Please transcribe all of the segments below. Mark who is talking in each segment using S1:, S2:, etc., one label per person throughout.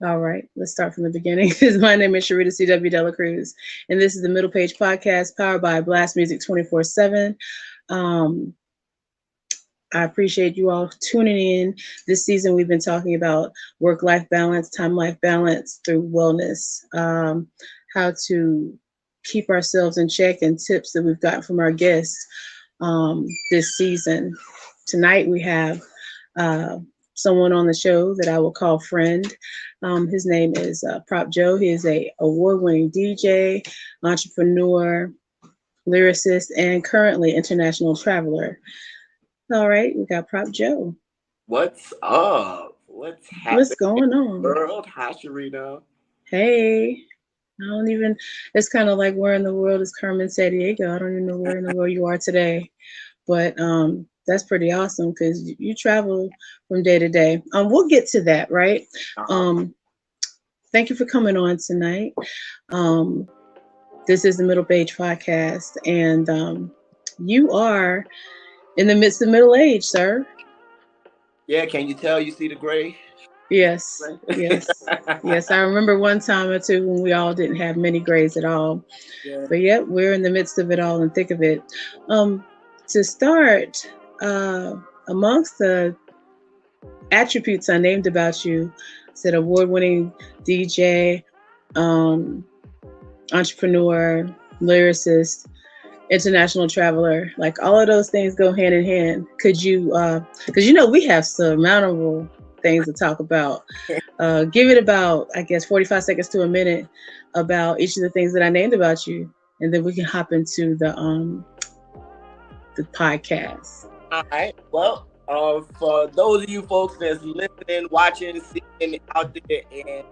S1: All right, let's start from the beginning. My name is Sharita C.W. Dela Cruz, and this is the MiddlePage Podcast powered by Blast Music 24/7. Um, I appreciate you all tuning in. This season, we've been talking about work-life balance, time-life balance through wellness, how to keep ourselves in check, and tips that we've gotten from our guests this season. Tonight, we have uh, someone on the show that I will call friend. His name is Prop Joe. He is a award-winning DJ, entrepreneur, lyricist, and currently international traveler. All right, we got Prop Joe.
S2: What's up? What's
S1: What's
S2: happening in
S1: going
S2: the
S1: on?
S2: world? Hi, Sharita.
S1: Hey, I don't even, it's kind of like where in the world is Carmen Sandiego? I don't even know where in the world you are today. But that's pretty awesome because you travel from day to day. We'll get to that, right?
S2: Uh-huh.
S1: Um, thank you for coming on tonight. Um, this is the Middle Page Podcast, and you are in the midst of middle age, sir.
S2: Yeah, can you tell you see the gray?
S1: Yes,
S2: Right?
S1: yes, yes. I remember one time or two when we all didn't have many grades at all.
S2: Yeah.
S1: But yep, we're in the midst of it all and thick of it. Um, to start, uh, amongst the attributes I named about you, said award-winning DJ, um, entrepreneur, lyricist, international traveler. Like all of those things go hand in hand. Could you? Because we have surmountable things to talk about. Give it about, I guess, 45 seconds to a minute about each of the things that I named about you, and then we can hop into the podcast.
S2: All right. Well, for those of you folks that's listening, watching, seeing out there in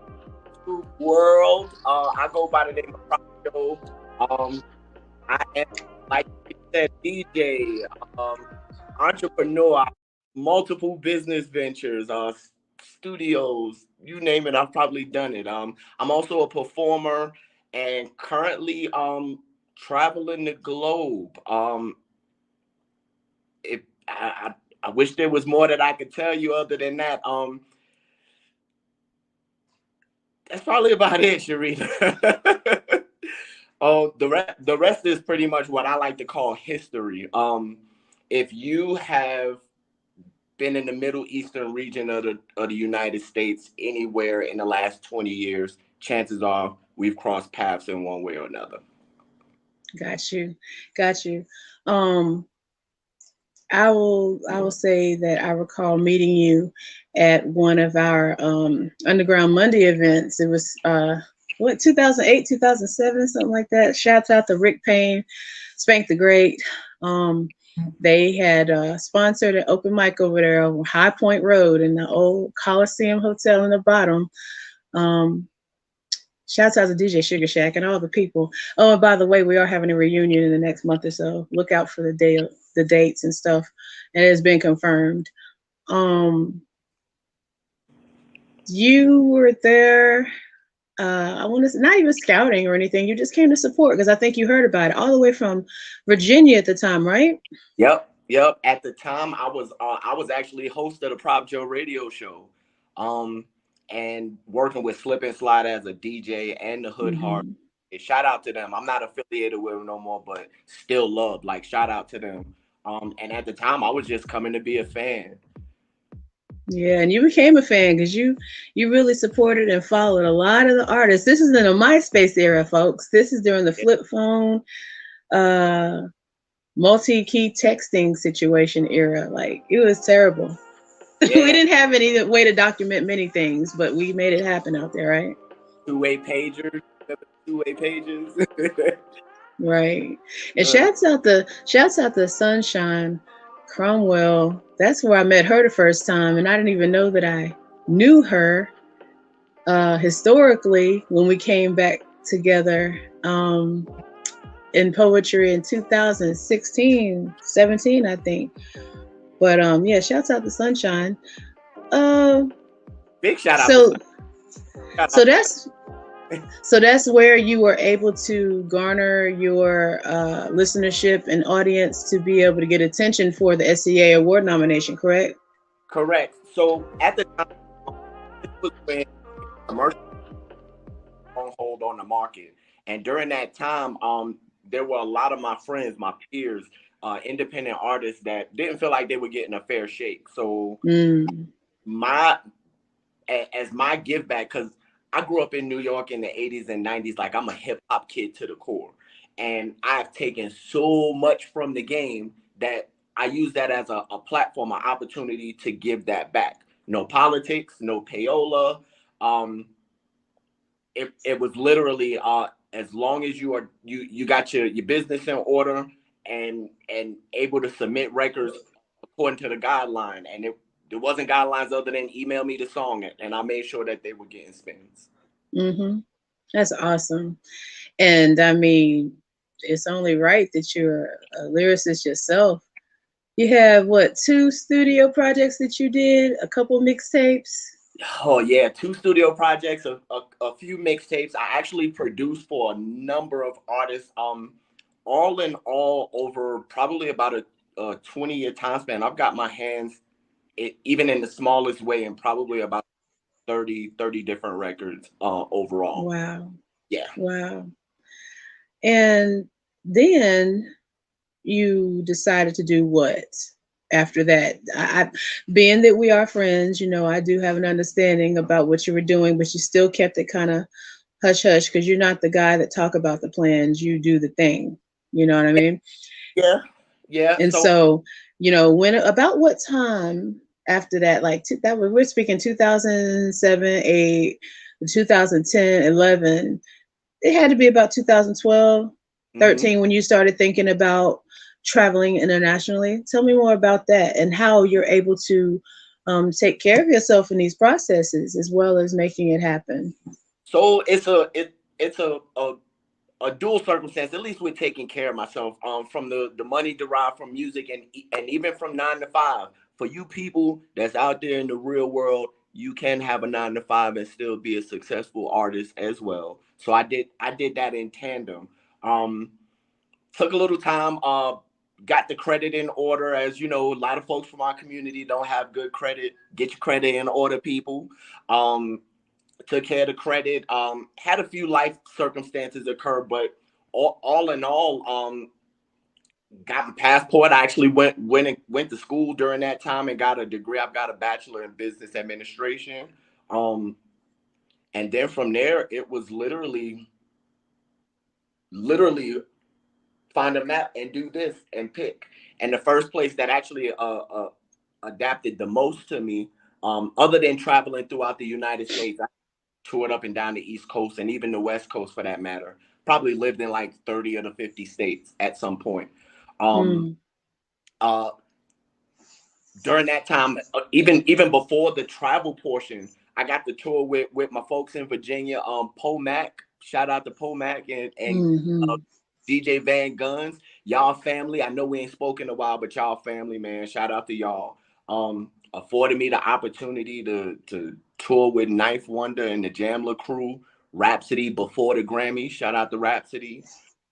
S2: the world, I go by the name of Rob. I am, like you said, DJ, entrepreneur, multiple business ventures, studios, you name it, I've probably done it. I'm also a performer and currently traveling the globe. If I wish there was more that I could tell you other than that. That's probably about it, Sharita. Oh, the rest is pretty much what I like to call history. If you have been in the Middle Eastern region of the United States anywhere in the last 20 years, chances are we've crossed paths in one way or another.
S1: Got you, got you. Um, I will say that I recall meeting you at one of our Underground Monday events. It was what 2008, 2007, something like that. Shouts out to Rick Payne, Spank the Great. Um, they had sponsored an open mic over there on High Point Road in the old Coliseum Hotel in the bottom. Um, Shouts out to DJ Sugar Shack and all the people. Oh, and by the way, we are having a reunion in the next month or so. Look out for the dates and stuff. And it's been confirmed. Um, you were there. I want to not even scouting or anything. You just came to support because I think you heard about it all the way from Virginia at the time, right?
S2: Yep. At the time, I was actually host of the Prop Joe radio show, um, and working with Slip and Slide as a DJ and the Hood Hard.
S1: Hmm.
S2: Shout out to them. I'm not affiliated with them no more, but still love. Like shout out to them. And at the time, I was just coming to be a fan.
S1: Yeah, and you became a fan because you really supported and followed a lot of the artists. This is in the MySpace era, folks. This is during the flip phone, uh, multi-key texting situation era. Like it was terrible. We
S2: Yeah,
S1: didn't have any way to document many things, but we made it happen out there, right?
S2: two-way pagers, two-way pages.
S1: Right. And
S2: Uh,
S1: shouts out to Sunshine Cromwell. That's where I met her the first time, and I didn't even know that I knew her historically when we came back together in poetry in 2016, 17, I think. But yeah, shouts out to Sunshine. Uh,
S2: Big shout out to
S1: so
S2: shout
S1: so
S2: out to
S1: that's So that's where you were able to garner your listenership and audience to be able to get attention for the SCA award nomination, correct?
S2: correct. So at the time, this was when commercial hold on the market. And during that time, there were a lot of my friends, my peers, independent artists that didn't feel like they were getting a fair shake. So my as my give back, because I grew up in New York in the 80s and 90s, like I'm a hip hop kid to the core. And I've taken so much from the game that I use that as a platform, an opportunity to give that back. No politics, no payola. Um, it was literally as long as you got your business in order and able to submit records according to the guideline, and there wasn't guidelines other than email me the song, and I made sure that they were getting spins.
S1: That's awesome. And I mean, it's only right that you're a lyricist yourself. You have what, 2 studio projects that you did, a couple mixtapes?
S2: Oh yeah, 2 studio projects, a few mixtapes. I actually produced for a number of artists. All in all, over probably about a 20-year time span, I've got my hands, even in the smallest way, in probably about 30 different records overall.
S1: Wow.
S2: Yeah.
S1: Wow. And then you decided to do what after that? Being that we are friends, I do have an understanding about what you were doing, but you still kept it kind of hush hush because you're not the guy that talk about the plans. You do the thing. You know what I mean?
S2: Yeah.
S1: And so, when about what time after that, like that we're speaking 2007, 8, 2010, 11. It had to be about 2012, 13 when you started thinking about traveling internationally. Tell me more about that and how you're able to take care of yourself in these processes as well as making it happen.
S2: So it's a dual circumstance. At least with taking care of myself, from the money derived from music and even from 9 to 5. For you people that's out there in the real world, you can have a 9 to 5 and still be a successful artist as well. So I did that in tandem. Took a little time. Got the credit in order. As you know, a lot of folks from our community don't have good credit. Get your credit in order, people. Took care of the credit. Had a few life circumstances occur, but all in all, got a passport. I actually went to school during that time and got a degree. I've got a bachelor in business administration. And then from there, it was literally find a map and do this and pick. And the first place that actually adapted the most to me, other than traveling throughout the United States, I toured up and down the East Coast and even the West Coast for that matter. Probably lived in like 30 of the 50 states at some point. Uh, During that time, even before the travel portion, I got to tour with my folks in Virginia. Poe Mac, shout out to Poe Mac and DJ Van Guns, y'all family. I know we ain't spoken in a while, but y'all family, man. Shout out to y'all. Afforded me the opportunity to tour with Ninth Wonder and the Jamla crew. Rhapsody before the Grammy. Shout out to Rhapsody.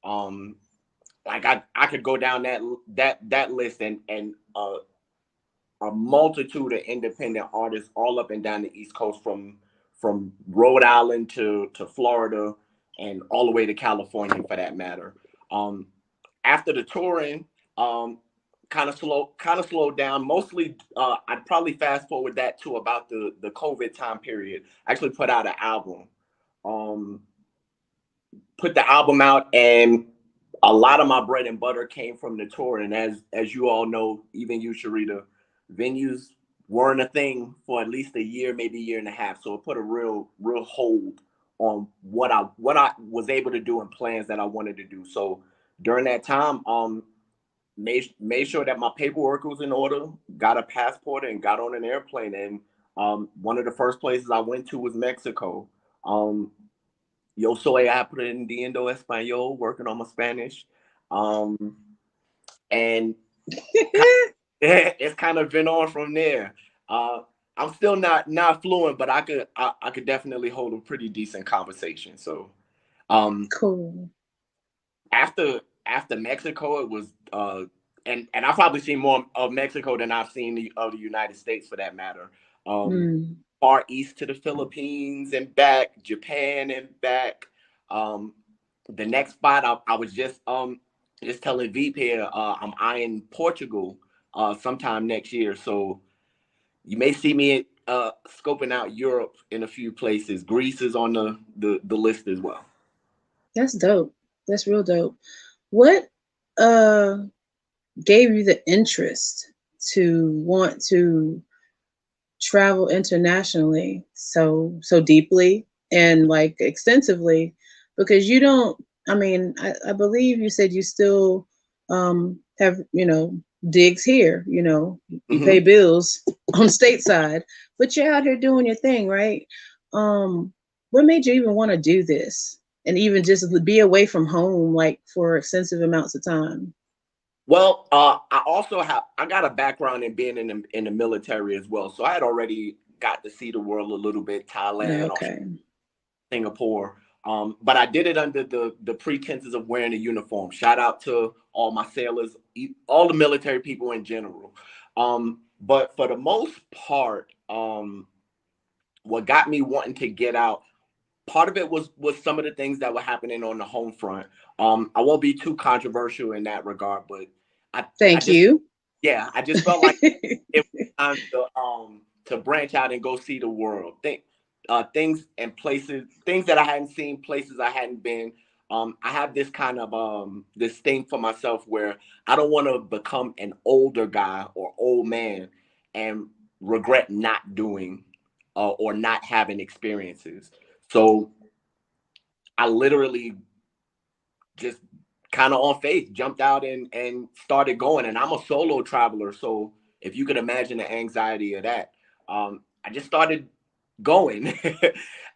S2: Like I could go down that list and a multitude of independent artists all up and down the East Coast, from Rhode Island to Florida and all the way to California for that matter. After the touring, kind of slowed down. Mostly, I'd probably fast forward that to about the COVID time period. I actually put out an album. Put the album out, and a lot of my bread and butter came from the tour. And as you all know, even you, Sharita, venues weren't a thing for at least a year, maybe a year and a half. So it put a real hold on what I was able to do and plans that I wanted to do. So during that time, made sure that my paperwork was in order, got a passport, and got on an airplane. And one of the first places I went to was Mexico. Yo soy aprendiendo español, working on my Spanish. And it's kind of been on from there. I'm still not fluent, but I could definitely hold a pretty decent conversation. So,
S1: cool.
S2: After Mexico, it was and I've probably seen more of Mexico than I've seen of the United States for that matter. far east to the Philippines and back, Japan and back. The next spot I was just telling VP I'm eyeing Portugal sometime next year. So you may see me scoping out Europe in a few places. Greece is on the list as well.
S1: That's dope. That's real dope. What uh gave you the interest to want to travel internationally so deeply and like extensively? Because you don't, I mean, I believe you said you still have, digs here, you pay
S2: Hmm.
S1: bills on stateside, but you're out here doing your thing, right? What made you even want to do this and even just be away from home like for extensive amounts of time?
S2: Well, I got a background in being in the military as well, so I had already got to see the world a little bit, Thailand,
S1: Okay.
S2: Singapore. But I did it under the pretenses of wearing a uniform. Shout out to all my sailors, all the military people in general. But for the most part, what got me wanting to get out, part of it was some of the things that were happening on the home front. I won't be too controversial in that regard, but I
S1: Thank
S2: just
S1: you.
S2: yeah, I just felt like it was time to branch out and go see the world. Things and places, things that I hadn't seen, places I hadn't been. I have this kind of this thing for myself where I don't want to become an older guy or old man and regret not doing or not having experiences. So I literally just kind of on faith jumped out and started going. And I'm a solo traveler, so if you could imagine the anxiety of that, I just started going.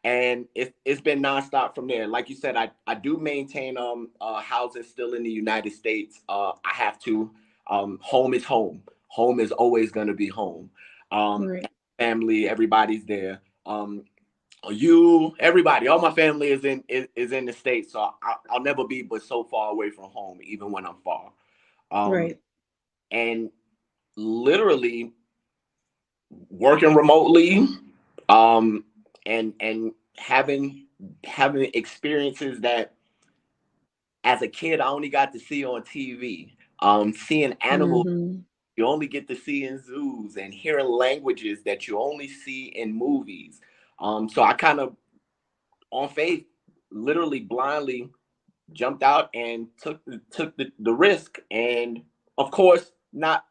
S2: And it's been nonstop from there. Like you said, I do maintain housing still in the United States. I have to. Home is home. Home is always going to be home.
S1: Right.
S2: Family, everybody's there. You, everybody, all my family is in the States, so I'll never be but so far away from home, even when I'm far. um
S1: Right.
S2: and literally working remotely, um and having experiences that as a kid I only got to see on TV, seeing animals
S1: Mm-hmm.
S2: you only get to see in zoos, and hearing languages that you only see in movies. So I kind of, on faith, literally blindly jumped out and took the risk. And of course, not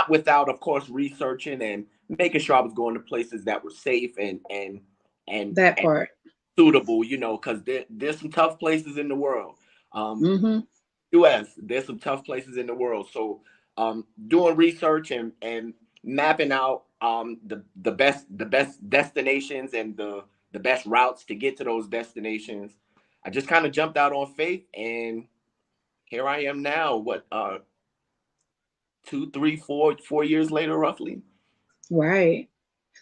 S2: without, of course, researching and making sure I was going to places that were safe
S1: That
S2: and
S1: part.
S2: suitable, because there's some tough places in the world.
S1: Mm-hmm.
S2: US, there's some tough places in the world. So doing research and mapping out the best destinations and the best routes to get to those destinations. I just kind of jumped out on faith, and here I am now. What, 2, 3, 4 years later, roughly.
S1: Right.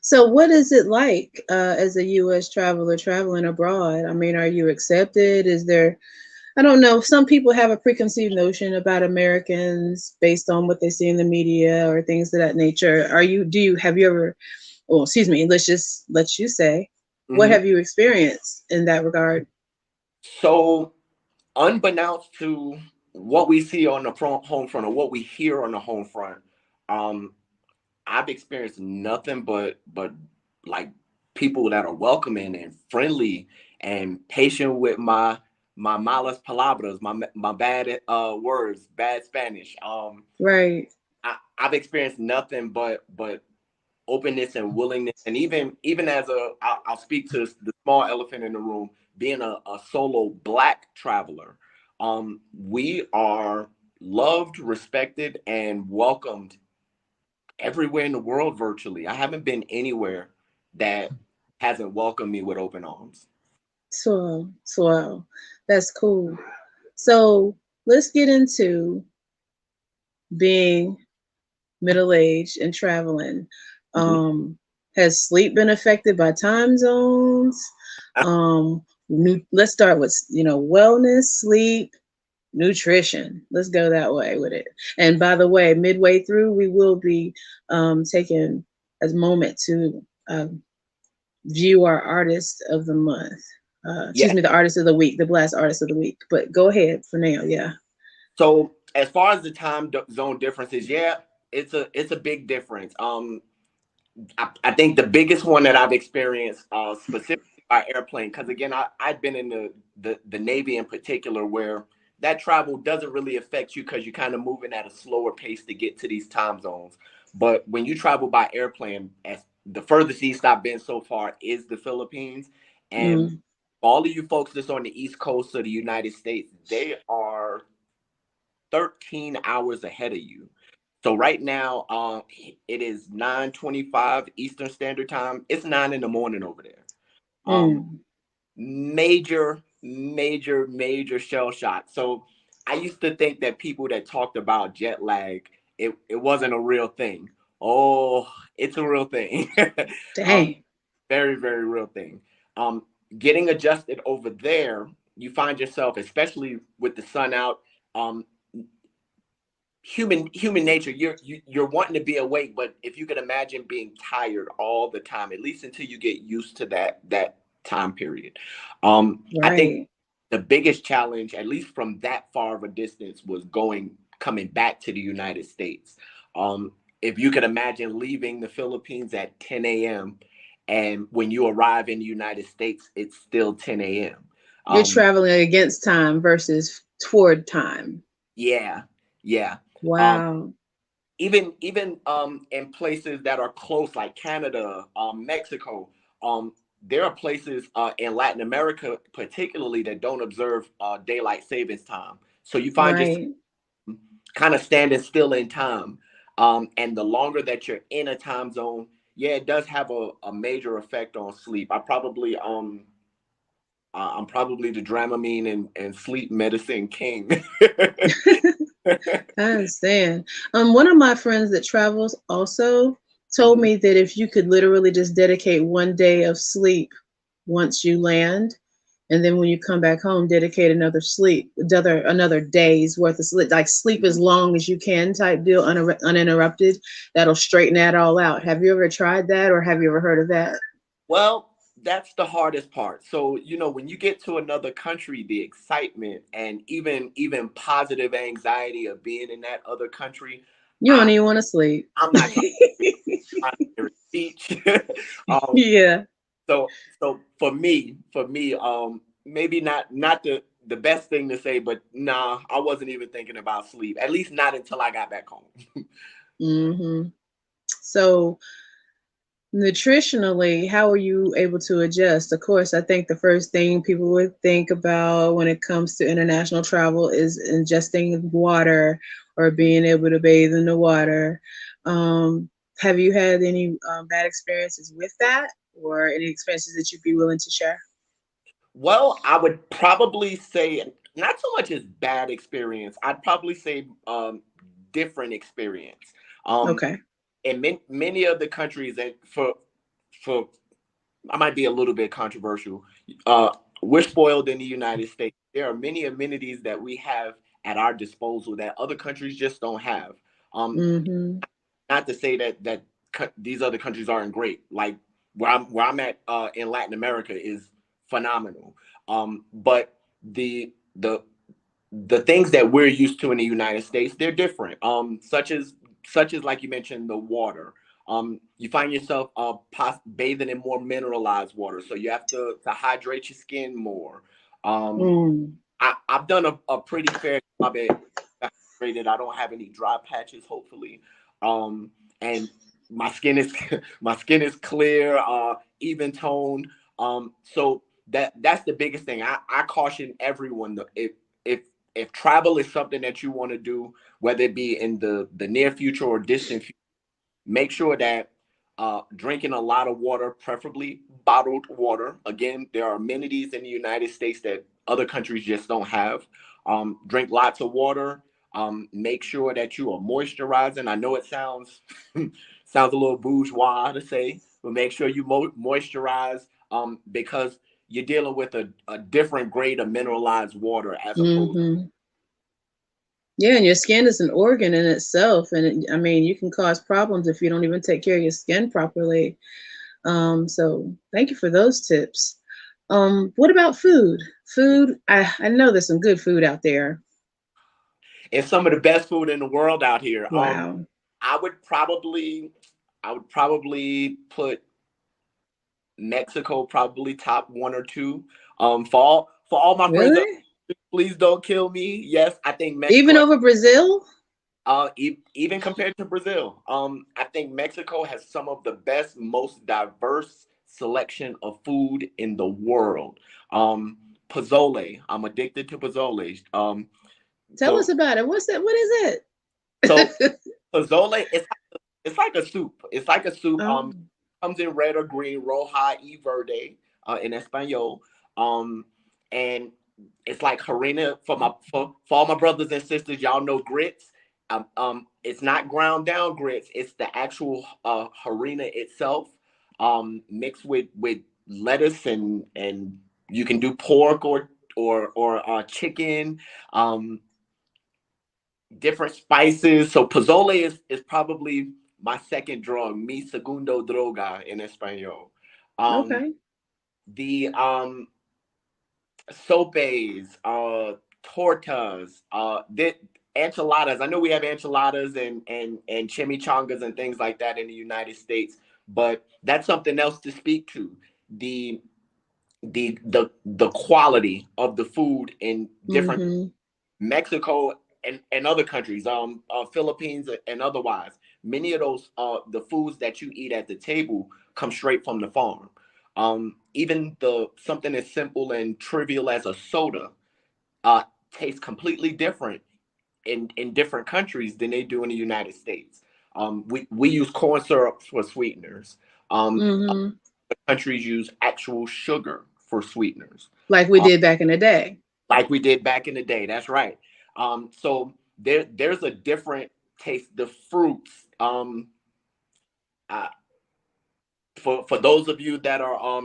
S1: So, what is it like as a U.S. traveler traveling abroad? I mean, are you accepted? Is there, I don't know, some people have a preconceived notion about Americans based on what they see in the media or things of that nature. Have you ever, well, excuse me, let you say, what
S2: Hmm.
S1: have you experienced in that regard?
S2: So, unbeknownst to what we see on the home front or what we hear on the home front, um, I've experienced nothing but like people that are welcoming and friendly and patient with my malas palabras, my bad words, bad Spanish.
S1: Right.
S2: I've experienced nothing but openness and willingness, and even as I'll speak to the small elephant in the room, being a solo Black traveler. We are loved, respected, and welcomed everywhere in the world virtually. I haven't been anywhere that hasn't welcomed me with open arms.
S1: So, that's cool. So, let's get into being middle aged and traveling.
S2: Mhm.
S1: Um, has sleep been affected by time zones? Let's start with wellness, sleep, nutrition. Let's go that way with it. And by the way, midway through, we will be taking a moment to view our artist of the month. Excuse
S2: Yeah.
S1: me, the artist of the week, the Blast Artist of the Week. But go ahead for now. Yeah.
S2: So as far as the zone differences, yeah, it's a big difference. I think the biggest one that I've experienced, specifically by airplane, because again, I've been in the Navy in particular, where that travel doesn't really affect you because you're kind of moving at a slower pace to get to these time zones. But when you travel by airplane, as the furthest east I've been so far is the Philippines, and
S1: Mm,
S2: all of you folks that's on the East Coast of the United States, they are 13 hours ahead of you. So right now, it is 9:25 Eastern Standard Time. It's 9 in the morning over there. Um,
S1: mm,
S2: major shell shock. So I used to think that people that talked about jet lag, it wasn't a real thing. Oh, it's a real thing. um,
S1: dang.
S2: very real thing. Um, Getting adjusted over there, you find yourself, especially with the sun out. Um, human nature, you're wanting to be awake, but if you can imagine being tired all the time, at least until you get used to that time period. I think
S1: Right.
S2: the biggest challenge, at least from that far of a distance, was coming back to the United States. If you could imagine leaving the Philippines at 10 a.m. and when you arrive in the United States it's still 10 a.m.
S1: You're
S2: um
S1: traveling against time versus toward time.
S2: yeah, yeah. um
S1: Wow.
S2: even in places that are close like Canada, Mexico, there are places in Latin America particularly that don't observe daylight savings time. So you find yourself
S1: Right.
S2: kind of standing still in time. And the longer that you're in a time zone, yeah, it does have a major effect on sleep. I'm probably the Dramamine and sleep medicine king.
S1: I understand. One of my friends that travels also told
S2: Mhm.
S1: me that if you could literally just dedicate one day of sleep once you land, and then when you come back home, dedicate another day's worth of sleep, like sleep as long as you can type deal, uninterrupted. That'll straighten that all out. Have you ever tried that, or have you ever heard of that?
S2: Well, that's the hardest part. So, when you get to another country, the excitement and even positive anxiety of being in that other country,
S1: You don't
S2: I
S1: even want to sleep.
S2: I'm not trying to hear a speech. um,
S1: Yeah.
S2: so for me, maybe not the best thing to say, but nah, I wasn't even thinking about sleep. At least not until I got back home.
S1: Hmm. So nutritionally, how are you able to adjust? Of course, I think the first thing people would think about when it comes to international travel is ingesting water or being able to bathe in the water. Have you had any bad experiences with that, or any experiences that you'd be willing to share?
S2: Well, I would probably say not so much as bad experience. I'd probably say different experience. Um,
S1: Okay.
S2: in many of the countries, and for I might be a little bit controversial. Uh, we're spoiled in the United States. There are many amenities that we have at our disposal that other countries just don't have. Um,
S1: Mm-hmm.
S2: Not to say that these other countries aren't great. Like where I'm at in Latin America is phenomenal. But the things that we're used to in the United States, they're different. Such as like you mentioned, the water. You find yourself bathing in more mineralized water, so you have to hydrate your skin more. Um,
S1: Mm.
S2: I've done a pretty fair job at hydrated. I don't have any dry patches, hopefully. And my skin is my skin is clear, even toned. So that's the biggest thing. I caution everyone that if if travel is something that you want to do, whether it be in the near future or distant future, make sure that drinking a lot of water, preferably bottled water. Again, there are amenities in the United States that other countries just don't have. Drink lots of water. Make sure that you are moisturizing. I know it sounds sounds a little bourgeois to say, but make sure you moisturize, because you're dealing with a different grade of mineralized water as opposed.
S1: Mm-hmm. Yeah, and your skin is an organ in itself, and I mean, you can cause problems if you don't even take care of your skin properly. So thank you for those tips. What about food? Food, I know there's some good food out there.
S2: It's some of the best food in the world out here.
S1: Wow.
S2: I would probably, I would probably put Mexico probably top one or two. For all my friends,
S1: Really?
S2: please don't kill me. Yes, I think
S1: Even
S2: Mexico.
S1: over Brazil?
S2: Even compared to Brazil, I think Mexico has some of the best, most diverse selection of food in the world. Pozole, I'm addicted to pozole.
S1: Tell us
S2: So
S1: about it. What's that? What is
S2: so
S1: it?
S2: pozole, it's like a soup. It's like a soup.
S1: Oh,
S2: Comes in red or green, roja y verde, in Espanol. Um, and it's like harina for all my brothers and sisters. Y'all know grits. It's not ground down grits. It's the actual harina itself, mixed with lettuce and you can do pork or chicken. Um, Different spices. So pozole is probably my second drug, mi segundo droga in Espanol. Um,
S1: okay.
S2: the sopes, tortas, the enchiladas. I know we have enchiladas and chimichangas and things like that in the United States, but that's something else to speak to. The the quality of the food in different
S1: Mm-hmm.
S2: Mexico and other countries, Philippines and otherwise. Many of those, the foods that you eat at the table come straight from the farm. Even the something as simple and trivial as a soda uh, tastes completely different in different countries than they do in the United States. We use corn syrup for sweeteners. Um,
S1: Mm-hmm.
S2: Countries use actual sugar for sweeteners.
S1: Like we
S2: Uh,
S1: did back in the day.
S2: like we did back in the day. That's right. So there's a different taste. The fruits. Uh, for those of you that are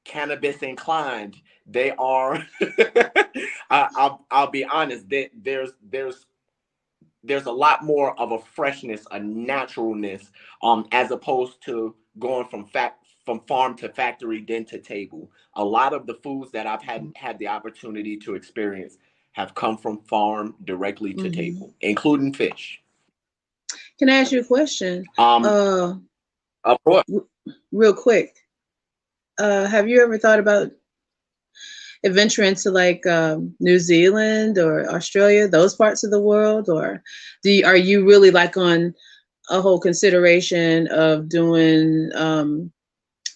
S2: cannabis inclined, they are. I'll be honest. There's a lot more of a freshness, a naturalness, as opposed to going from farm to factory, then to table. A lot of the foods that I've had the opportunity to experience have come from farm directly to
S1: Mm-hmm.
S2: table, including fish.
S1: Can I ask you a question?
S2: Um,
S1: Uh,
S2: of course.
S1: r- Real quick. Have you ever thought about adventuring to like New Zealand or Australia, those parts of the world, or are you really like on a whole consideration of doing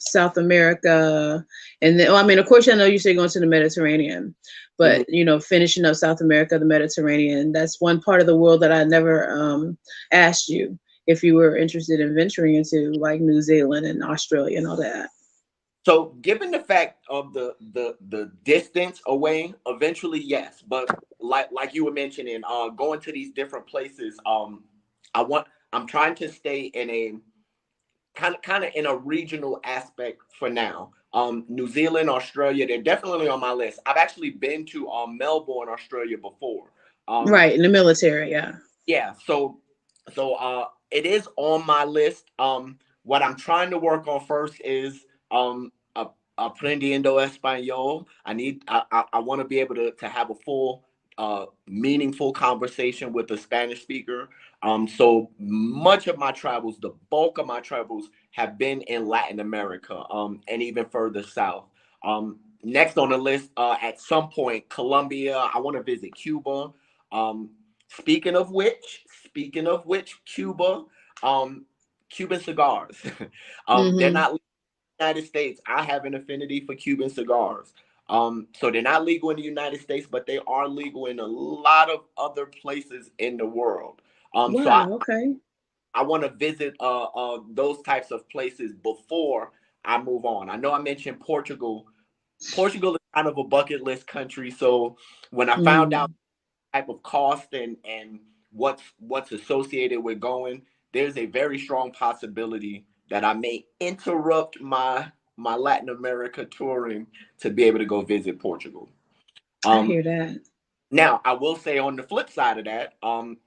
S1: South America, and then, well, I mean, of course, I know you say going to the Mediterranean,
S2: Mhm.
S1: but finishing up South America, the Mediterranean, that's one part of the world that I never asked you if you were interested in venturing into, like New Zealand and Australia and all that.
S2: So, given the fact of the distance away, eventually yes. But like you were mentioning, going to these different places, I'm trying to stay in a kind of in a regional aspect for now. New Zealand, Australia, they're definitely on my list. I've actually been to Melbourne, Australia before. Um,
S1: Right, in the military, yeah.
S2: yeah, so it is on my list. What I'm trying to work on first is aprendiendo español. I want to be able to have a full meaningful conversation with a Spanish speaker. So much of my travels, the bulk of my travels have been in Latin America, and even further south. Next on the list, at some point, Colombia. I want to visit Cuba. Um, speaking of which, Cuba, um, Cuban cigars. They're
S1: Mm-hmm.
S2: not legal in the United States. I have an affinity for Cuban cigars. So they're not legal in the United States, but they are legal in a lot of other places in the world. So I,
S1: Wow, okay.
S2: I want to visit those types of places before I move on. I know I mentioned Portugal. Portugal is kind of a bucket list country. So when I found out
S1: Mm.
S2: type of cost and what's associated with going, there's a very strong possibility that I may interrupt my Latin America touring to be able to go visit Portugal.
S1: I
S2: Um,
S1: hear that.
S2: Now I will say on the flip side of that,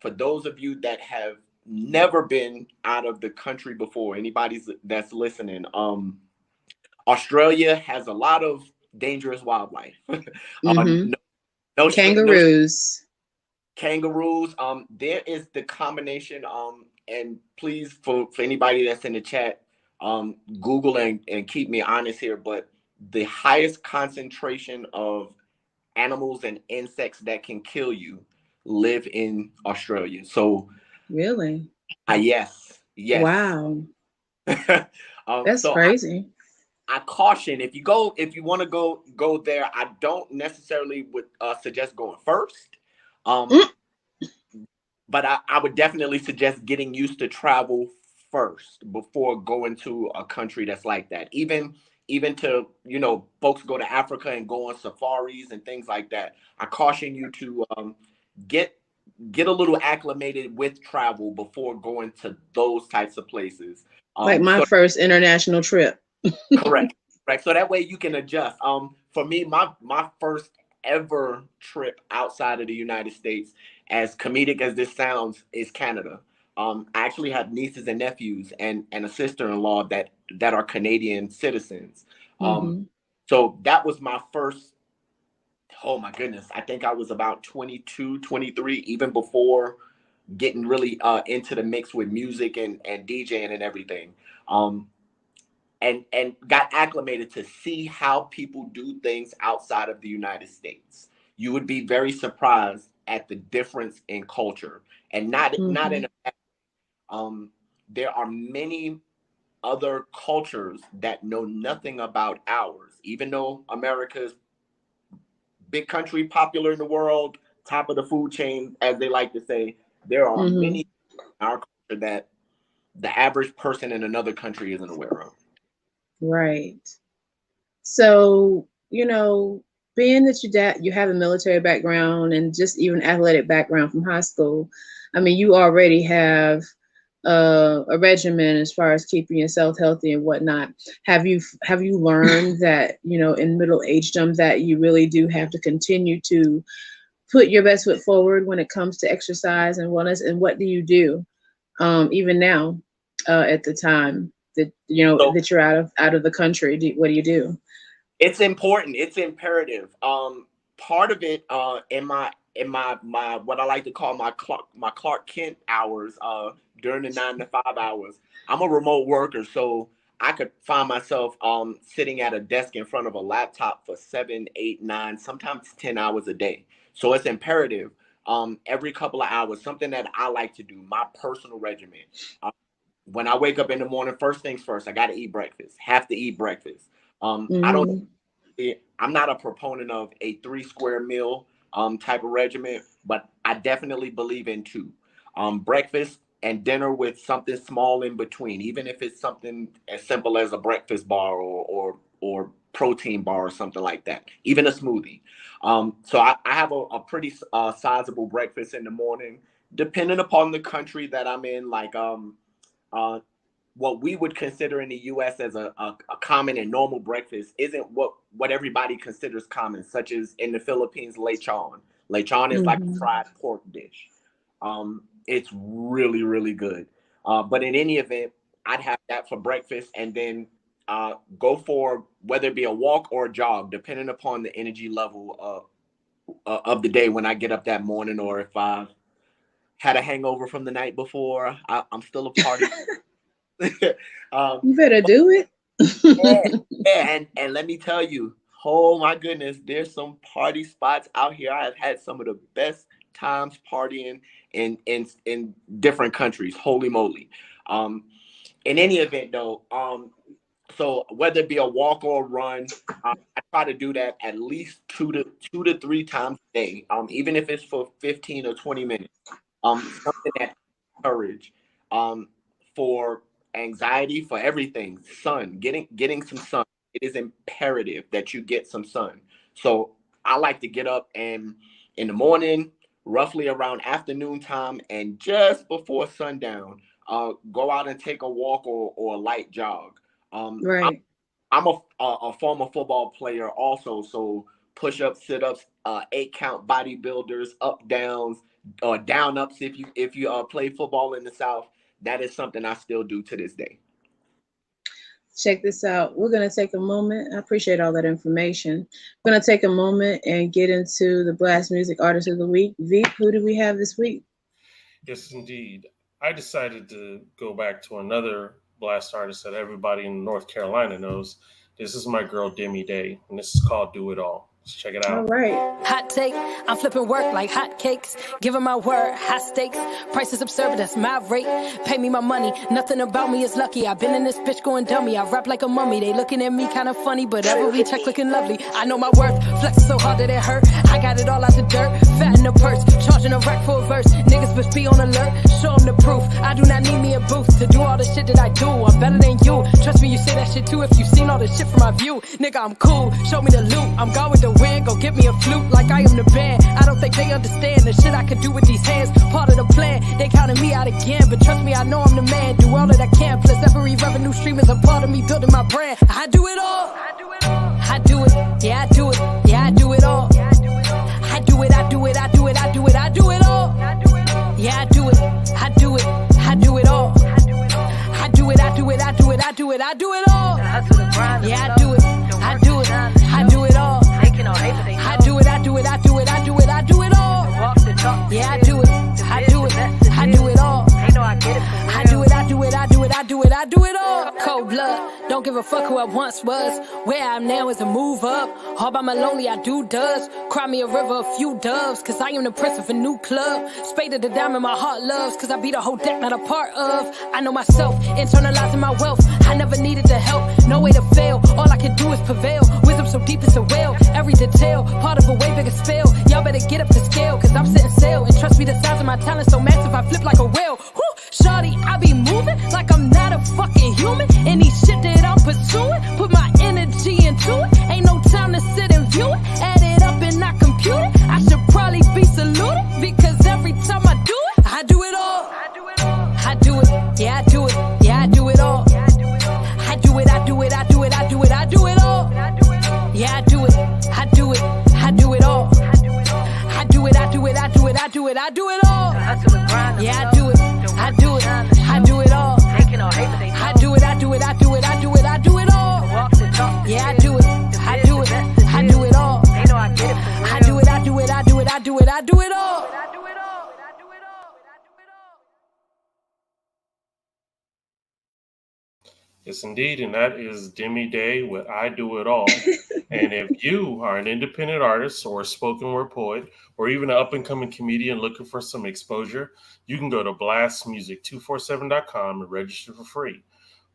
S2: for those of you that have never been out of the country before, anybody that's listening, Australia has a lot of dangerous wildlife.
S1: Mm-hmm.
S2: No, no
S1: Kangaroos.
S2: kangaroos. There is the combination. And please, for anybody that's in the chat, Google and keep me honest here. But the highest concentration of animals and insects that can kill you live in Australia. So,
S1: Really?
S2: yes, yes.
S1: Wow. That's
S2: So
S1: crazy.
S2: I caution if you want to go there. I don't necessarily would suggest going first. Um,
S1: Mm.
S2: but I would definitely suggest getting used to travel first before going to a country that's like that. Even to folks go to Africa and go on safaris and things like that. I caution you to get get a little acclimated with travel before going to those types of places.
S1: Like my
S2: So
S1: first international trip.
S2: correct, correct. So that way you can adjust. For me, my first ever trip outside of the United States, as comedic as this sounds, is Canada. I actually have nieces and nephews and a sister-in-law that are Canadian citizens. Um,
S1: Mm-hmm.
S2: so that was my first. Oh my goodness, I think I was about 22, 23, even before getting really into the mix with music and DJing and everything. Um, and got acclimated to see how people do things outside of the United States. You would be very surprised at the difference in culture, and not
S1: Mm-hmm.
S2: in a there are many other cultures that know nothing about ours, even though America's big country, popular in the world, top of the food chain, as they like to say. There are
S1: Mm-hmm.
S2: many in our culture that the average person in another country isn't aware of.
S1: Right. So, being that you have a military background and just even athletic background from high school, I mean, you already have a regimen as far as keeping yourself healthy and whatnot. Have you learned that in middle agedom that you really do have to continue to put your best foot forward when it comes to exercise and wellness? And what do you do even now at the time that
S2: So
S1: that you're out of the country? What do you do?
S2: it's important. It's imperative. Part of it, in my what I like to call my Clark Kent hours, during the 9 to 5 hours. I'm a remote worker, so I could find myself sitting at a desk in front of a laptop for 7, 8, 9, sometimes 10 hours a day. So it's imperative. Every couple of hours, something that I like to do, my personal regimen. Uh, when I wake up in the morning, first things first, I got to eat breakfast. Have to eat breakfast. I don't
S1: Hmm.
S2: I'm not a proponent of a three square meal type of regimen, but I definitely believe in two. Breakfast and dinner with something small in between, even if it's something as simple as a breakfast bar or protein bar or something like that, even a smoothie. So I have a pretty sizable breakfast in the morning, depending upon the country that I'm in. Like uh, what we would consider in the U.S. as a common and normal breakfast isn't what everybody considers common, such as in the Philippines, lechon. Lechon is like a
S1: Hmm.
S2: fried pork dish. It's really, really good. But in any event, I'd have that for breakfast and then go for whether it be a walk or a jog, depending upon the energy level of the day when I get up that morning, or if I had a hangover from the night before. I'm still a party. um,
S1: You better do it.
S2: yeah, yeah, and let me tell you, oh my goodness, there's some party spots out here. I have had some of the best times partying in different countries. Holy moly! Um, in any event, though, so whether it be a walk or a run, I try to do that at least two to three times a day. Even if it's for 15 or 20 minutes. Something that courage, for anxiety, for everything. Sun, getting some sun. It is imperative that you get some sun. So I like to get up and in the morning, roughly around afternoon time, and just before sundown, go out and take a walk or a light jog. I'm
S1: Right.
S2: I'm a former football player also, so push ups, sit ups, 8 count bodybuilders, up downs, or down ups if you play football in the South. That is something I still do to this day.
S1: Check this out. We're going to take a moment. I appreciate all that information. We're going to take a moment and get into the Blast Music Artist of the Week. Veep, who do we have this week?
S3: Yes, indeed. I decided to go back to another blast artist that everybody in North Carolina knows. This is my girl Demi Day, and this is called Do It All. Let's check it
S1: All
S3: out.
S1: right.
S4: Hot take, I'm flipping work like hot cakes. Giving my word, high stakes. Prices absurd, that's my rate. Pay me my money, nothing about me is lucky. I've been in this bitch going dummy. I rap like a mummy. They looking at me kinda funny, but every check looking lovely. I know my worth, flexing so hard that it hurt. I got it all out the dirt, fat in the purse. Charging a rack for a verse. Niggas must be on alert, show them the proof. I do not need me a booth to do all the shit that I do. I'm better than you. Trust me, you say that shit too if you seen all the shit from my view. Nigga, I'm cool, show me the loot. I'm gone with the wind, go get me a flute like I am the band. I don't think they understand the shit I can do with these hands. Part of the plan, they counted me out again. But trust me, I know I'm the man. Do all that I can. Plus every revenue stream is a part of me building my brand. I do it all. I do it. Yeah, I do it. Yeah, I do it all. I do it. I do it. I do it. I do it. I do it all. Yeah, I do it. I do it. I do it all. I do it. I do it. I do it. I do it. I do it all. Yeah, I do it. I do it. I do it all. I do it, I do it, I do it, I do it, I do it all. Yeah, I do it, I do it, I do it all. I do it, I do it, I do it, I do it, I do it all. Cold blood, don't give a fuck who I once was. Where I am now is a move up. All by my lonely, I do does. Cry me a river, a few doves. Cause I am the prince of a new club. Spaded the diamond my heart loves. Cause I be the whole deck, not a part of. I know myself, internalizing my wealth. I never needed the help, no way to fail. All I can do is prevail. Wisdom so deep it's a whale. Every detail, part of a way bigger spell. Y'all better get up to scale, cause I'm setting sail. And trust me, the size of my talent so massive, I flip like a whale. Whew, shawty, I be moving like I'm not a fucking human. Any shit that I'm pursuing, put my energy into it. Ain't no time to sit and view it. Add it up and not compute it. I should probably be saluted, because every time I do it, I do it all. I do it, yeah, I do it, yeah, I do it all. I do it, I do it, I do it, I do it, I do it all. Yeah, I do it, I do it, I do it all. I do it, I do it, I do it, I do it, I do it all. Yeah, I do it, I do it, I do it all. I do it, I do it, I do it, I do it, I do it all. Yeah, I do it, I do it, I do it all. I do it, I do it, I do it, I do it, I do it all.
S3: Yes, indeed, and that is Demi Day with I Do It All. And if you are an independent artist or a spoken word poet or even an up-and-coming comedian looking for some exposure, you can go to blastmusic247.com and register for free.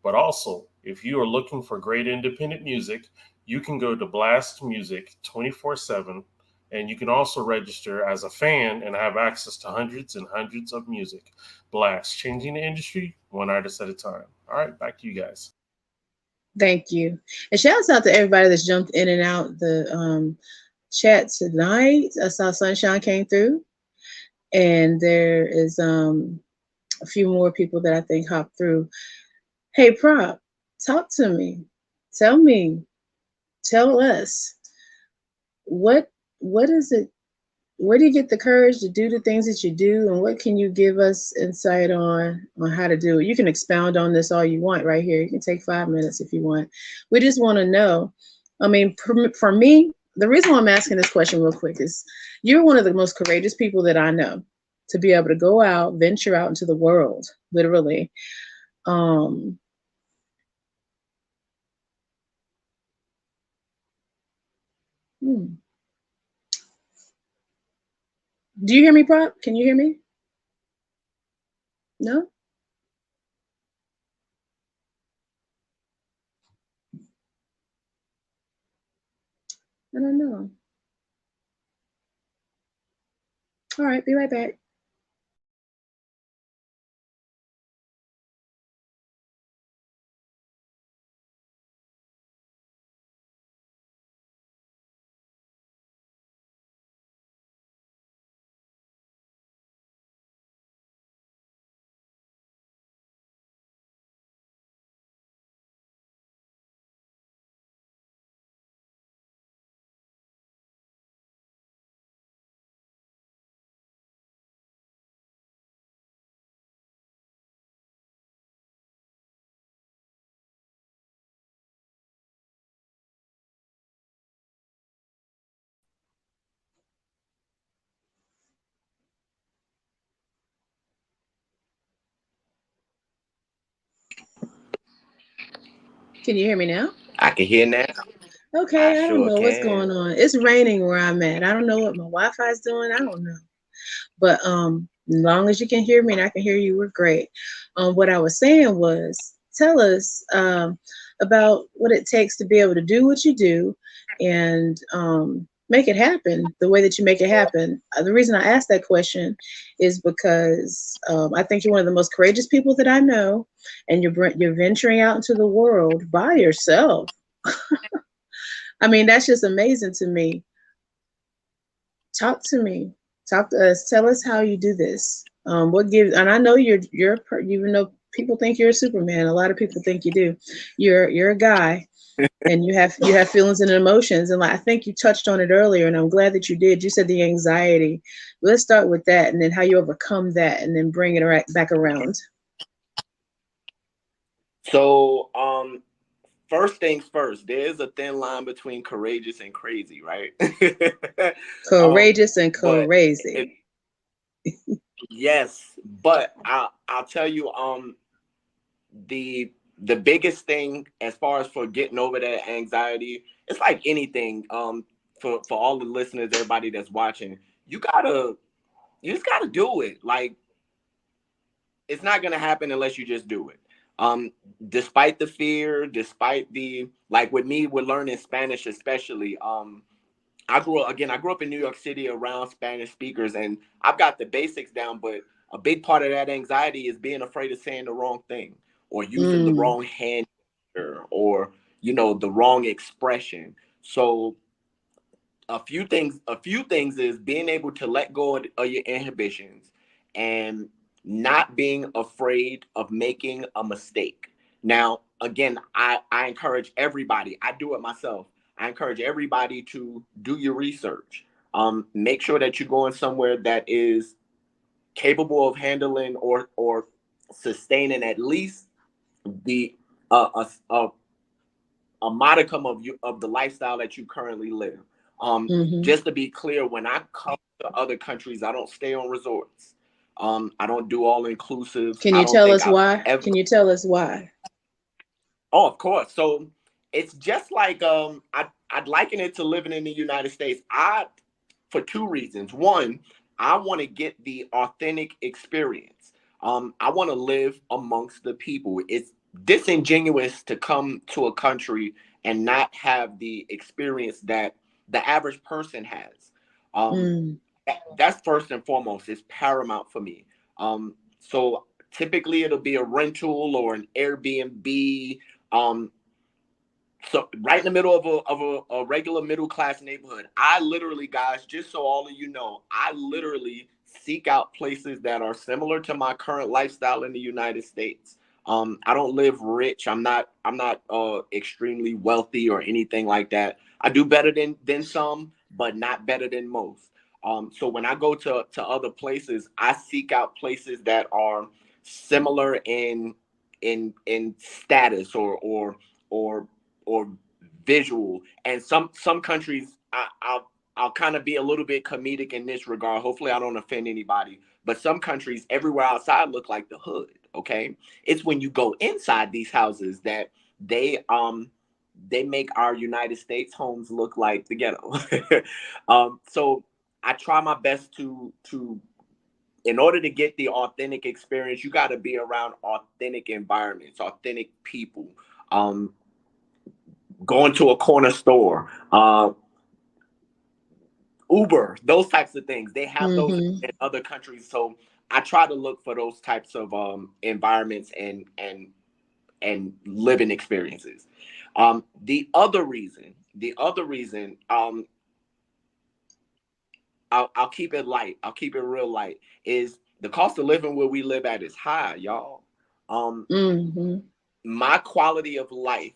S3: But also, if you are looking for great independent music, you can go to Blast Music 24/7, and you can also register as a fan and have access to hundreds and hundreds of music. Blast, changing the industry one artist at a time. All right, back to you guys.
S1: Thank you. And shouts out to everybody that's jumped in and out the chat tonight. I saw Sunshine came through, and there is a few more people that I think hopped through. Hey, Prop, talk to me. Tell us what is it? Where do you get the courage to do the things that you do, and what can you give us insight on how to do it? You can expound on this all you want right here. You can take 5 minutes if you want. We just want to know. I mean, for me, the reason why I'm asking this question real quick is you're one of the most courageous people that I know to be able to go out, venture out into the world, literally. Do you hear me, Prop? Can you hear me? No? I don't know. All right, be right back. Can you hear me now?
S2: I can hear now. I
S1: Okay, I don't
S2: sure
S1: know what's going
S2: can.
S1: on. It's raining where I'm at. I don't know what my Wi-Fi is doing. I don't know. But as long as you can hear me and I can hear you, we're great. What I was saying was, tell us about what it takes to be able to do what you do and make it happen the way that you make it happen. The reason I asked that question is because I think you're one of the most courageous people that I know, and you're venturing out into the world by yourself. I mean, that's just amazing to me. Talk to me. Talk to us. Tell us how you do this. What gives? And I know even though people think you're a Superman, a lot of people think you do. You're a guy, and you have feelings and emotions. And like I think you touched on it earlier, and I'm glad that you did. You said the anxiety. Let's start with that, and then how you overcome that, and then bring it right back around.
S2: So, first things first, there's a thin line between courageous and crazy, right?
S1: Courageous and
S2: But it,
S1: crazy.
S2: yes, but I'll tell you, the the biggest thing as far as for getting over that anxiety, it's like anything. For all the listeners, everybody that's watching, you just gotta do it. Like it's not gonna happen unless you just do it. Despite the fear, despite the like with me, we're learning Spanish especially. I grew up in New York City around Spanish speakers, and I've got the basics down. But a big part of that anxiety is being afraid of saying the wrong thing or using the
S1: Mm,
S2: wrong hand or the wrong expression. So a few things is being able to let go of your inhibitions and not being afraid of making a mistake. Now again, I encourage everybody, I do it myself, I encourage everybody to do your research. Make sure that you're going somewhere that is capable of handling or sustaining at least the a a modicum of the lifestyle that you currently live.
S1: hmm
S2: Just to be clear, when I come to other countries, I don't stay on resorts. I don't do all inclusives.
S1: Can
S2: I
S1: you
S2: don't
S1: tell
S2: think
S1: us
S2: I've
S1: why?
S2: ever.
S1: Can you tell us why?
S2: Oh, of course. So it's just like I'd liken it to living in the United States. For two reasons. One, I want to get the authentic experience. I want to live amongst the people. It's disingenuous to come to a country and not have the experience that the average person has. Um,
S1: Mm.
S2: that's first and foremost. It's paramount for me. So typically it'll be a rental or an Airbnb. Um, so right in the middle of a regular middle class neighborhood. I literally, guys, just so all of you know, I literally seek out places that are similar to my current lifestyle in the United States. I don't live rich. I'm not extremely wealthy or anything like that. I do better than some, but not better than most. So when I go to other places, I seek out places that are similar in status or or visual. And some countries, I'll kind of be a little bit comedic in this regard. Hopefully I don't offend anybody, but some countries everywhere outside look like the hood. Okay, it's when you go inside these houses that they make our United States homes look like the ghetto. So I try my best to in order to get the authentic experience, you got to be around authentic environments, authentic people. um Going to a corner store, Uber, those types of things. They have those
S1: Mm-hmm.
S2: in other countries. So I try to look for those types of environments and living experiences. The other reason, I'll keep it light. I'll keep it real light. Is the cost of living where we live at is high, y'all. Um,
S1: Mm-hmm.
S2: my quality of life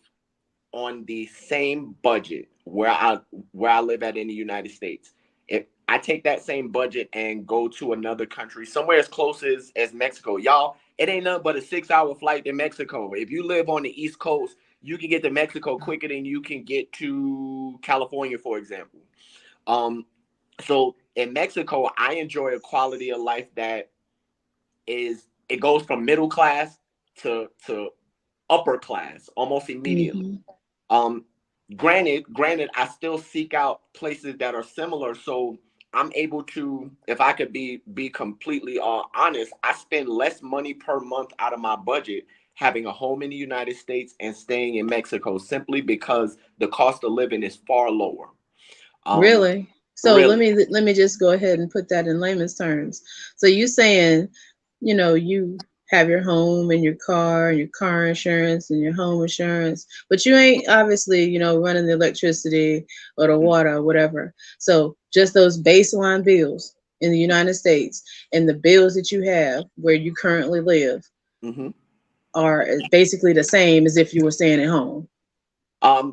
S2: on the same budget where I live at in the United States. If I take that same budget and go to another country, somewhere as close as Mexico, y'all, it ain't nothing but a 6 hour flight to Mexico. If you live on the East Coast, you can get to Mexico quicker than you can get to California, for example. Um, so in Mexico, I enjoy a quality of life that it goes from middle class to upper class almost immediately.
S1: Mm-hmm.
S2: Granted, I still seek out places that are similar. So I'm able to, if I could be completely honest, I spend less money per month out of my budget having a home in the United States and staying in Mexico simply because the cost of living is far lower. Um,
S1: Really? So let
S2: really.
S1: me just go ahead and put that in layman's terms. So you saying, you have your home and your car insurance and your home insurance, but you ain't obviously, running the electricity or the water or whatever. So just those baseline bills in the United States and the bills that you have where you currently live
S2: Hmm.
S1: are basically the same as if you were staying at home.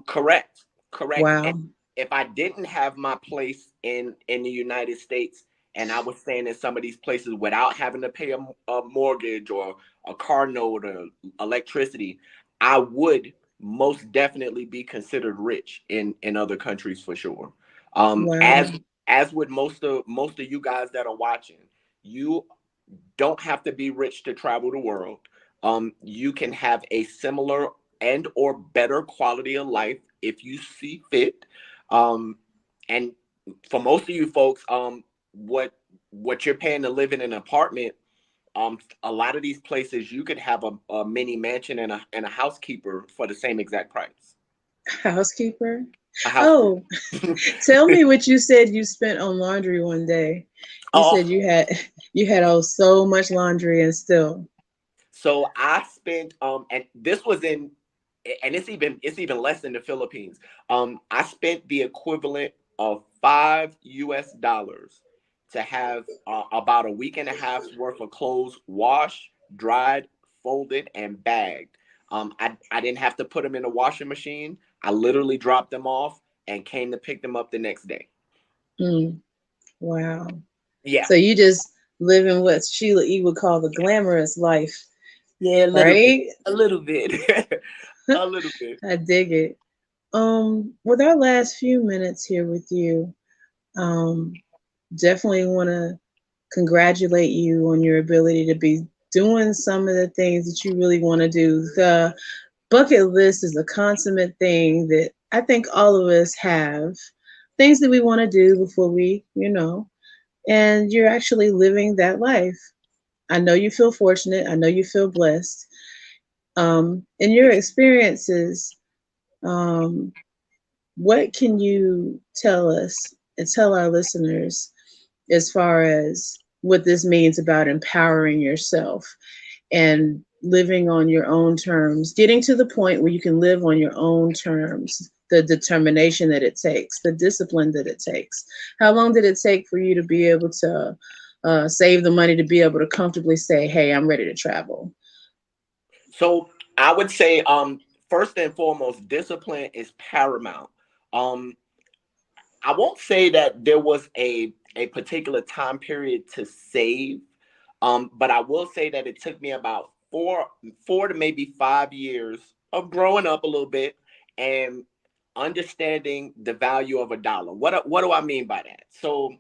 S2: Correct, correct. And
S1: Wow.
S2: if I didn't have my place in the United States and I was staying in some of these places without having to pay a mortgage or a car note or electricity, I would most definitely be considered rich in other countries for sure.
S1: Wow.
S2: As with most of you guys that are watching, you don't have to be rich to travel the world. You can have a similar and or better quality of life if you see fit. Um, and for most of you folks, what you're paying to live in an apartment, a lot of these places you could have a mini mansion and a housekeeper for the same exact price.
S1: Housekeeper.
S2: A housekeeper.
S1: Oh, tell me what you said you spent on laundry one day. You said
S2: Oh,
S1: you had so much laundry and still.
S2: so I spent and this was in and it's even less in the Philippines. I spent the equivalent of $5 to have about a week and a half's worth of clothes washed, dried, folded, and bagged. I didn't have to put them in the washing machine. I literally dropped them off and came to pick them up the next day.
S1: Mm, wow.
S2: Yeah,
S1: So you just living what Sheila E. would call the glamorous life,
S2: yeah, a little bit,
S1: right?
S2: a little bit, a little bit.
S1: I dig it. With our last few minutes here with you, um, definitely want to congratulate you on your ability to be doing some of the things that you really want to do. The bucket list is a consummate thing that I think all of us have. Things that we want to do before and you're actually living that life. I know you feel fortunate. I know you feel blessed. In your experiences, um, what can you tell us and tell our listeners as far as what this means about empowering yourself and living on your own terms, getting to the point where you can live on your own terms, the determination that it takes, the discipline that it takes? How long did it take for you to be able to save the money to be able to comfortably say, hey, I'm ready to travel?
S2: So I would say, first and foremost, discipline is paramount. Um, I won't say that there was a particular time period to save, but I will say that it took me about four to maybe 5 years of growing up a little bit and understanding the value of a dollar. What do I mean by that? So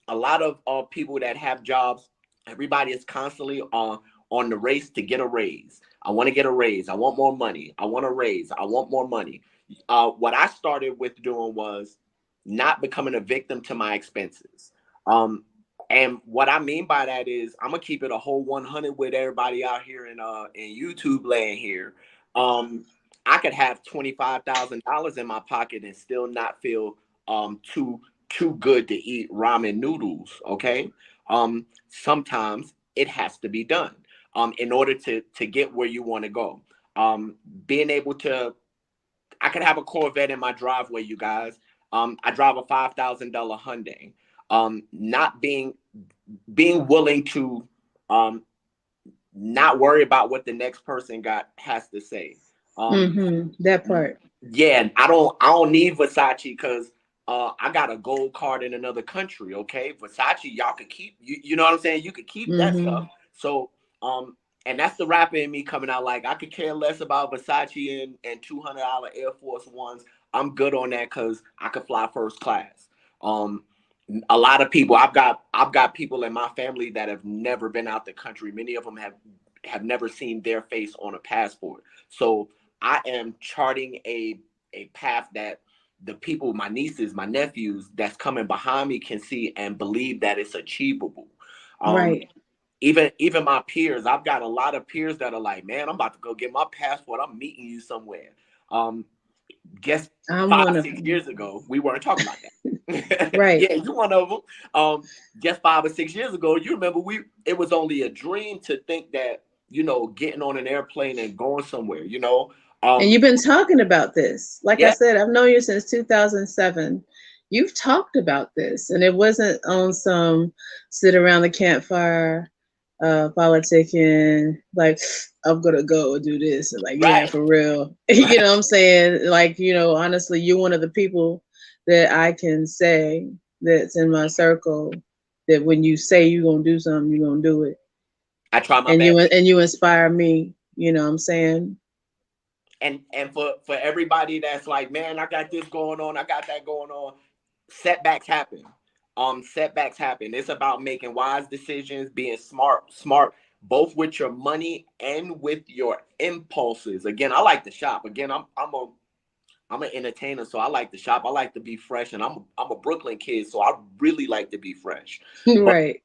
S2: a lot of people that have jobs, everybody is constantly on the race to get a raise. I want to get a raise. I want more money. I want a raise. I want more money. What I started with doing was not becoming a victim to my expenses. And what I mean by that is I'm gonna keep it a whole 100 with everybody out here in YouTube land here. Um, I could have $25,000 in my pocket and still not feel too good to eat ramen noodles. Okay. Sometimes it has to be done in order to get where you want to go. Being able to I could have a Corvette in my driveway, you guys. I drive a $5,000 Hyundai. Not being willing to not worry about what the next person has to say. Um,
S1: That part.
S2: yeah, I don't need Versace because I got a gold card in another country. Okay, Versace, y'all could keep. You know what I'm saying? You could keep that
S1: Hmm.
S2: stuff. So and that's the rapper in me coming out. Like I could care less about Versace and $200 Air Force Ones. I'm good on that because I could fly first class. Um, a lot of people I've got people in my family that have never been out the country. Many of them have have never seen their face on a passport. So I am charting a path that the people, my nieces, my nephews that's coming behind me can see and believe that it's achievable.
S1: Right.
S2: Even my peers, I've got a lot of peers that are like, man, I'm about to go get my passport. I'm meeting you somewhere. Guess
S1: I'm
S2: 5, 6 years ago, we weren't talking about that.
S1: Right.
S2: Yeah, you're one of them. Just 5 or 6 years ago, you remember it was only a dream to think that, getting on an airplane and going somewhere,
S1: And you've been talking about this. Like I
S2: Yeah.
S1: said, I've known you since 2007. You've talked about this, and it wasn't on some sit around the campfire politicking, like, I'm gonna go do this, and like, yeah,
S2: Right.
S1: for real.
S2: Right.
S1: You know what I'm saying? Like, honestly, you're one of the people that I can say that's in my circle that when you say you're gonna do something, you're gonna do it.
S2: I try my
S1: And
S2: best.
S1: you inspire me, you know what I'm saying?
S2: And for everybody that's like, man, I got this going on, I got that going on, setbacks happen. Setbacks happen. It's about making wise decisions, being smart, both with your money and with your impulses. Again, I like to shop. Again, I'm an entertainer, so I like to shop. I like to be fresh, and I'm a Brooklyn kid, so I really like to be fresh.
S1: Right.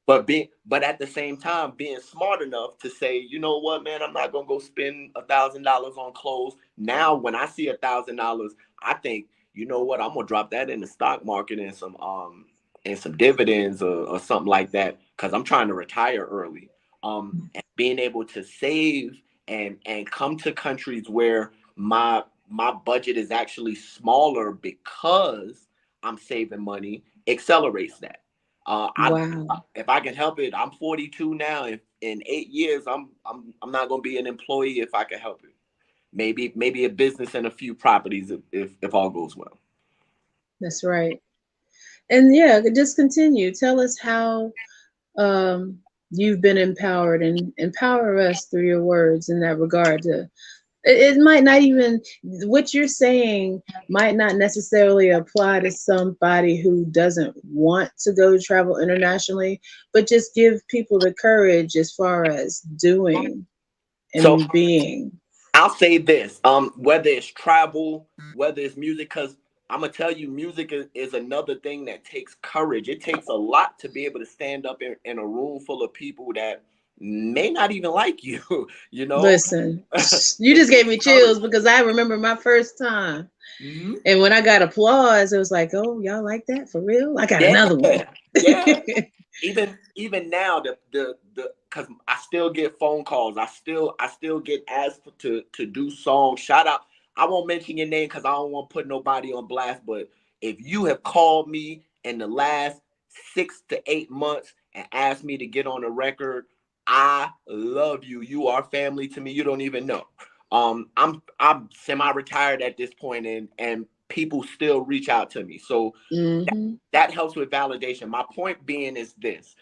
S2: But at the same time, being smart enough to say, you know what, man, I'm not gonna go spend $1,000 on clothes. Now, when I see $1,000, I think, you know what, I'm gonna drop that in the stock market and some dividends or something like that, because I'm trying to retire early. And being able to save and come to countries where my budget is actually smaller because I'm saving money accelerates that.
S1: Wow.
S2: If I can help it, I'm 42 now. If in 8 years, I'm not gonna be an employee if I can help it. Maybe a business and a few properties if all goes well.
S1: That's right. And yeah, just continue. Tell us how you've been empowered, and empower us through your words in that regard. It might not even, what you're saying might not necessarily apply to somebody who doesn't want to go travel internationally, but just give people the courage as far as doing
S2: So
S1: and being.
S2: I'll say this, whether it's travel, whether it's music, because I'm gonna tell you, music is another thing that takes courage. It takes a lot to be able to stand up in a room full of people that may not even like you,
S1: Listen, you just gave me chills because I remember my first time.
S2: Mm-hmm.
S1: And when I got applause, it was like, oh, y'all like that for real? I got another one.
S2: Yeah. Even now, the because I still get phone calls. I still get asked to do songs. Shout out. I won't mention your name because I don't want to put nobody on blast. But if you have called me in the last 6 to 8 months and asked me to get on a record, I love you. You are family to me. You don't even know. I'm semi-retired at this point, and people still reach out to me. So that helps with validation. My point being is this.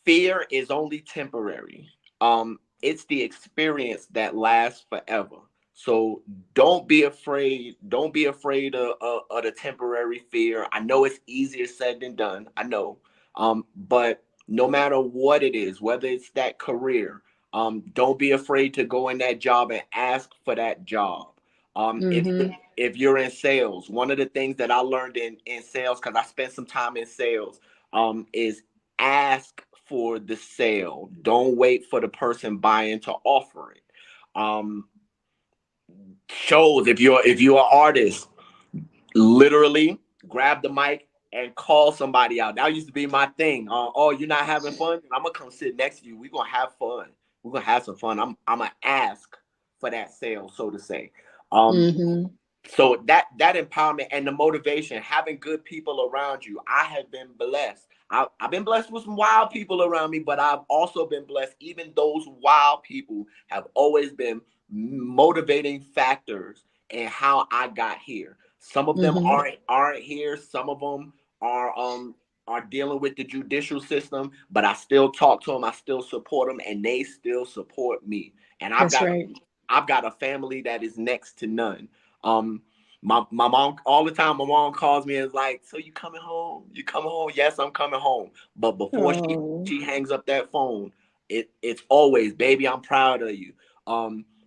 S2: Fear is only temporary. It's the experience that lasts forever. So don't be afraid. Don't be afraid of the temporary fear. I know it's easier said than done. I know. But no matter what it is, whether it's that career, don't be afraid to go in that job and ask for that job. If you're in sales, one of the things that I learned in sales, because I spent some time in sales, is ask for the sale. Don't wait for the person buying to offer it. Shows, if you're an artist, literally grab the mic and call somebody out. That used to be my thing. Oh, you're not having fun? I'm gonna come sit next to you. We're gonna have fun. We're gonna have some fun. I'm gonna ask for that sale, so to say. So that empowerment and the motivation, having good people around you. I have been blessed. I've been blessed with some wild people around me, but I've also been blessed. Even those wild people have always been motivating factors in how I got here. Some of them aren't here. Some of them are dealing with the judicial system, but I still talk to them. I still support them, and they still support me. And I've got a family that is next to none. My mom, all the time, my mom calls me and is like, so you coming home? You coming home? Yes, I'm coming home. But before she hangs up that phone, it's always, baby, I'm proud of you.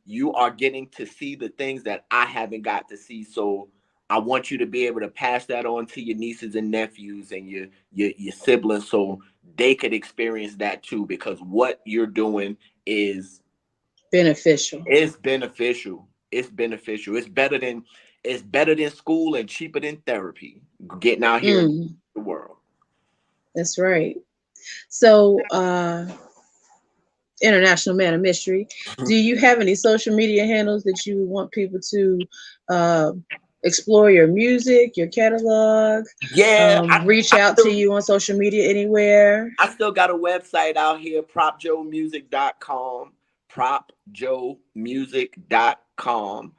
S2: You are getting to see the things that I haven't got to see. So I want you to be able to pass that on to your nieces and nephews and your siblings, so they could experience that too. Because what you're doing is
S1: beneficial.
S2: It's beneficial. It's beneficial. It's better than school and cheaper than therapy. Getting out here in the world.
S1: That's right. So, International Man of Mystery, do you have any social media handles that you want people to explore your music, your catalog?
S2: Yeah,
S1: reach out to you on social media anywhere?
S2: I still got a website out here, propjoemusic.com, propjoemusic.com.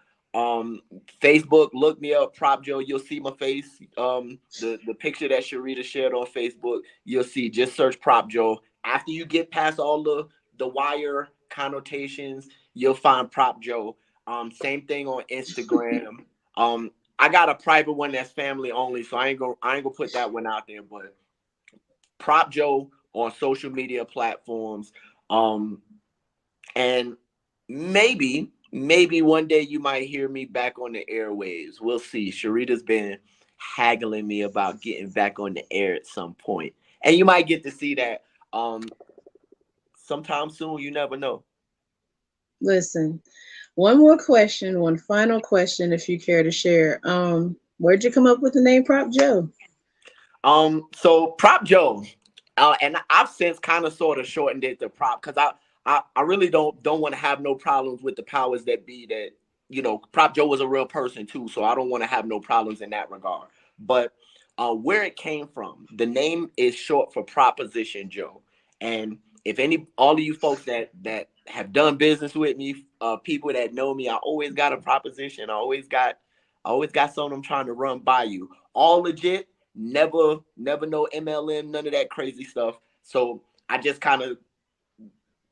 S2: Facebook, look me up, Prop Joe. You'll see my face. The picture that Sharita shared on Facebook, you'll see. Just search Prop Joe. After you get past all the wire connotations, you'll find Prop Joe. Same thing on Instagram. I got a private one that's family only, so I ain't gonna put that one out there. But Prop Joe on social media platforms, and maybe one day you might hear me back on the airwaves. We'll see. Sharita's been haggling me about getting back on the air at some point, and you might get to see that sometime soon. You never know.
S1: Listen, one more question, one final question, if you care to share. Where'd you come up with the name Prop Joe?
S2: So Prop Joe, and I've since kind of sort of shortened it to Prop, because I really don't want to have no problems with the powers that be. That, you know, Prop Joe was a real person too, so I don't want to have no problems in that regard. But where it came from, the name is short for Proposition Joe. And if all of you folks that have done business with me, people that know me, I always got a proposition. I always got something I'm trying to run by you. All legit, never no MLM, none of that crazy stuff. So I just kind of,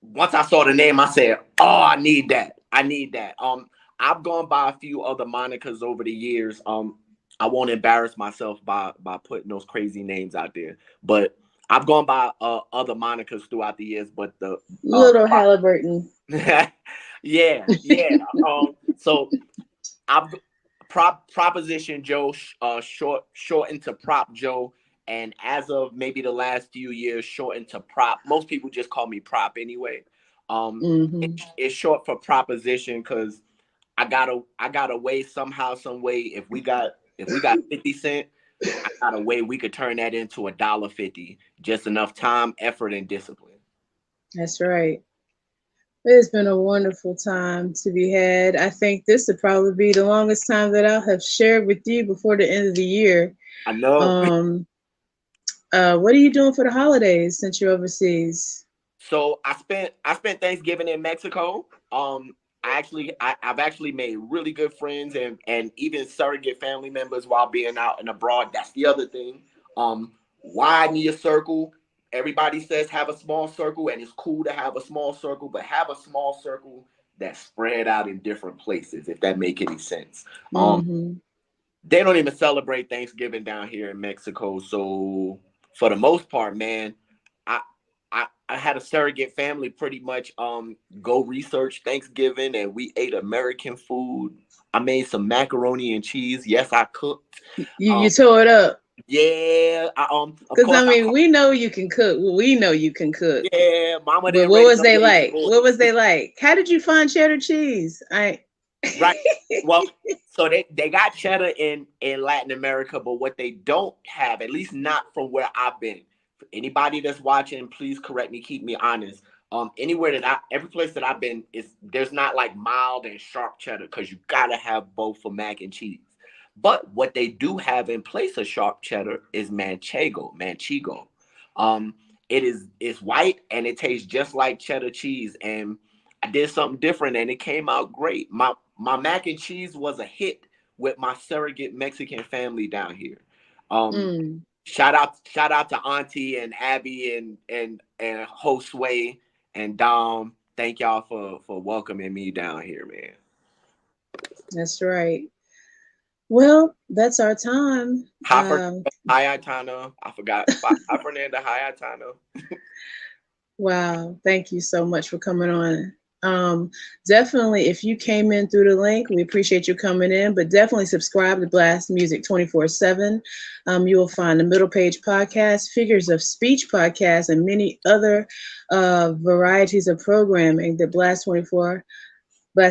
S2: once I saw the name, I said, oh, I need that. I've gone by a few other monikers over the years. I won't embarrass myself by putting those crazy names out there, but I've gone by other monikers throughout the years. But the
S1: Little Halliburton.
S2: yeah. So I've Proposition Joe, shortened to Prop Joe. And as of maybe the last few years, shortened to Prop. Most people just call me Prop anyway. It's short for Proposition because I got a way somehow, some way. If we got 50 cents, I got a way we could turn that into $1.50. Just enough time, effort, and discipline.
S1: That's right. It's been a wonderful time to be had. I think this would probably be the longest time that I'll have shared with you before the end of the year.
S2: I know.
S1: What are you doing for the holidays since you're overseas?
S2: So I spent Thanksgiving in Mexico. I've actually made really good friends and even surrogate family members while being out and abroad. That's the other thing. Widen your circle. Everybody says have a small circle, and it's cool to have a small circle, but have a small circle that's spread out in different places, if that make any sense. They don't even celebrate Thanksgiving down here in Mexico. So for the most part, man, I had a surrogate family pretty much go research Thanksgiving, and we ate American food. I made some macaroni and cheese. Yes, I cooked.
S1: You tore it up.
S2: Yeah,
S1: because I mean, we know you can cook. We know you can cook.
S2: Yeah, Mama.
S1: But what was they like? What was they like? How did you find cheddar cheese?
S2: Right. Well, so they got cheddar in Latin America, but what they don't have, at least not from where I've been. For anybody that's watching, please correct me, keep me honest. Every place that I've been, there's not like mild and sharp cheddar, because you gotta have both for mac and cheese. But what they do have in place of sharp cheddar is manchego. It's white and it tastes just like cheddar cheese. And I did something different and it came out great. My mac and cheese was a hit with my surrogate Mexican family down here. Shout out to Auntie and Abby and Josue and Dom. Thank y'all for welcoming me down here, man.
S1: That's right. Well, that's our time.
S2: Hi, Itana. I forgot. Hi, Fernanda. Hi, Itana.
S1: Wow. Thank you so much for coming on. Definitely, if you came in through the link, we appreciate you coming in, but definitely subscribe to Blast Music 24/7. You will find the Middle Page Podcast, Figures of Speech Podcast, and many other varieties of programming that Blast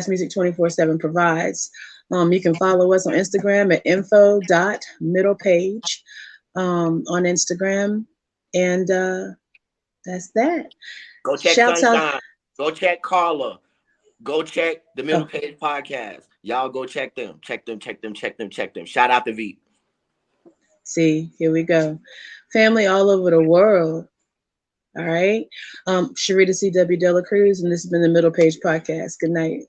S1: Music 24/7 provides. You can follow us on Instagram at info.middlepage on Instagram. And that's that.
S2: Go check
S1: Shouts
S2: Sunshine.
S1: out.
S2: Go check Carla. Go check the MiddlePage Podcast. Y'all go check them. Check them. Shout out to V.
S1: See, here we go. Family all over the world. All right. Sharita C.W. Dela Cruz, and this has been the Middle Page Podcast. Good night.